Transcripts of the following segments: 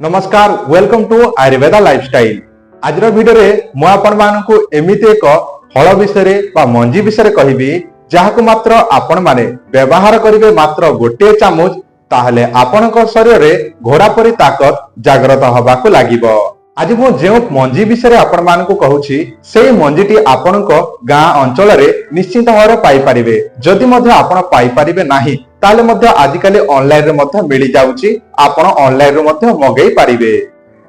नमस्कार welcome to Ayurveda lifestyle. आज video रे मु आपण मानकु एमिति एक फल विषय बा मंजी विषय कहबी जहाको मात्र आपण माने व्यवहार करिवे मात्र गोटे चामच ताहले आपनक शरीर रे घोड़ा परि ताकत जागृत हबाकु लागिबो। आज मु जे मंजी विषय आपण मानकु कहूची सेही मंजीटी आपनक गां अंचल रे निश्चित भाव पाई परिबे। जदि मध्ये आपण पाई परिबे नाही ताले मध्ये आजिकाली ऑनलाइन रे मध्ये मिली जाउची, आपण ऑनलाइन रे मध्ये मगेई परिबे।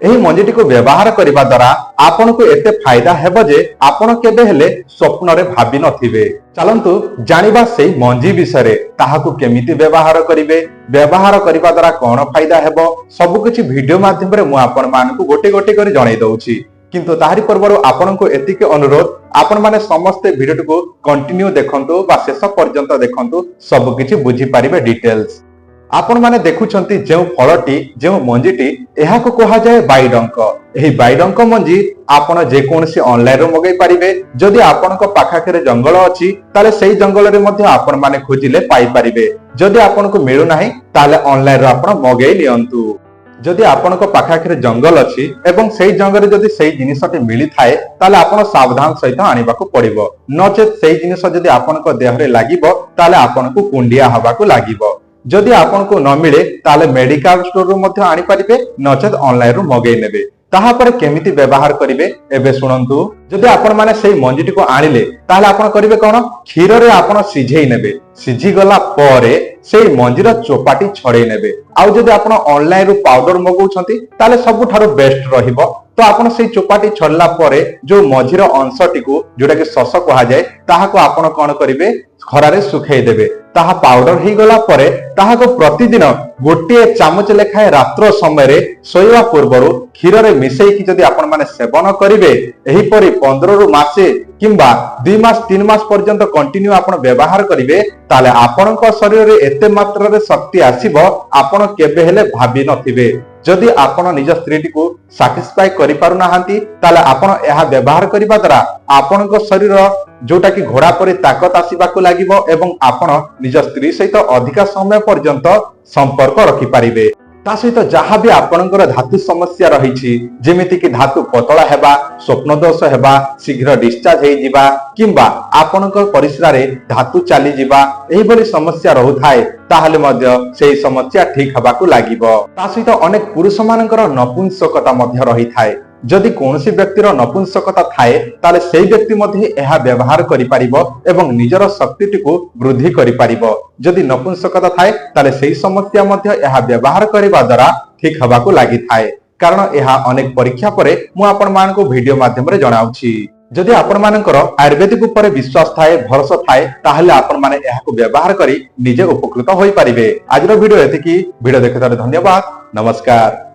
एही मंजीटी को व्यवहार करिबा द्वारा आपन को एते फायदा हेबो जे आपण केबे हेले स्वप्न रे भाबी नथिबे। चलंतु जानिबा सेही मंजी विषय रे ताहाकु केमिति व्यवहार करिवे, व्यवहार करिबा द्वारा कोन फायदा हेबो सब किछि वीडियो माध्यम रे मु आपण मानकु गोटे गोटे करी जणाई दउची। किंतु ताहारी पूर्व आपण को एतिके अनुरोध आपण माने समस्त वीडियो को कंटिन्यू देखंतु बा शेष पर्यंत देखंतु सब किछि बुझी पारिबे डिटेल्स। आपण माने देखुछंती जेउ फलटी जेउ मंजीटी एहाको कहा जाय बाइडंक। एही बाइडंक मंजी आपण जे कोनसी ऑनलाइन रो मगै परिबे। जदि आपनक पाखाकरे जंगल अछि ताले सेही जंगल रे मध्ये आपण माने खोजिले पाई परिबे। जदि आपनको मिलु नाही ताले ऑनलाइन रो आपण मगै लियंतु। जदि आपनक पाखाकरे जंगल अछि एवं सेही जंगल रे जदि सेही जिनिसटी मिली थाए ताले आपण सावधान सहित आनिबाकू पड़िबो। नचेत सेही जिनिस जदि आपनक देह रे लागिबो ताले आपनकू कुंडिया हबाकू लागिबो। जदि आपनको न मिले ताले मेडिकल स्टोर रो मध्ये आनि परिबे, नचेत ऑनलाइन रो मगै नेबे। ताहा पर केमिति व्यवहार करिवे एबे सुनंतु। जदि आपण माने सेही मंजीटी को आनिले ताले आपण करिवे कोन, क्षीर रे आपण सिझेई नेबे। सिझी गला परे सेही मंजीर चोपाटी छड़ेई नेबे। आउ जदि आपण ऑनलाइन रो पाउडर मगौछंती ताले सबुठारो बेस्ट रहिबो। तो आपण सेही चोपाटी छड़ला परे जो मझीर अंशटी को जोटा कि सस कहा जाय ताहाको आपण कोन करिवे, खरारे सुखाई देबे। ताहा पाउडर ही गला परे ताहाको प्रतिदिन गोटे चामच लेखाए रात्र समय रे सोइवा पूर्वरु क्षीर रे मिसेई कि जदि आपण माने सेवन करिवे, एही परि 15 रु मासे किंबा 2 मास 3 मास पर्यंत कंटिन्यू आपण व्यवहार करिवे ताले आपनक शरीर रे एते मात्रा रे शक्ति आसीबो आपण केबे हेले भाबी नथिबे। जदि आपण निज स्त्री को सैटिस्फाई करि पारु नाहंती ताले आपण एहा व्यवहार करिबा द्वारा आपनक शरीर जोटा कि घोड़ा परि ताकत आसीबाकू लागिबो एवं आपण निज स्त्री सहित अधिक समय पर्यंत संपर्क रखि पारिबे। ता सहित जहा भी आपनकर धातु समस्या रहिछि जेमिति कि धातु पतला हेबा, स्वप्न दोष हेबा, शीघ्र डिस्चार्ज हे जिबा किंबा आपनकर परिस्रा रे धातु चाली जिबा, एही भली समस्या रहुथाय ताहले मध्य सेही समस्या ठीक हबाकू लागिबो। ता सहित अनेक पुरुष मानकर नपुंसकता मध्य रहिथाय। जदि कोनसी व्यक्तिर नपुंसकता थाए ताले सेही व्यक्ति मध्ये एहा व्यवहार करि पारिबो एवं निजर शक्तिटी को वृद्धि करि पारिबो। जदि नपुंसकता थाए ताले सेही समस्या मध्ये एहा व्यवहार करिबा द्वारा ठीक हबाकू लागि थाए। कारण एहा अनेक परीक्षा परे मु आपण मानको वीडियो माध्यम रे जणाउछि। जदि आपण मानकर आयुर्वेदिक ऊपर विश्वास थाए, भरोसा थाए ताहले आपण माने एहाको व्यवहार करी निजे उपकृत होई पारिबे। आजर वीडियो एतिकी। वीडियो देखिबार धन्यवाद। नमस्कार।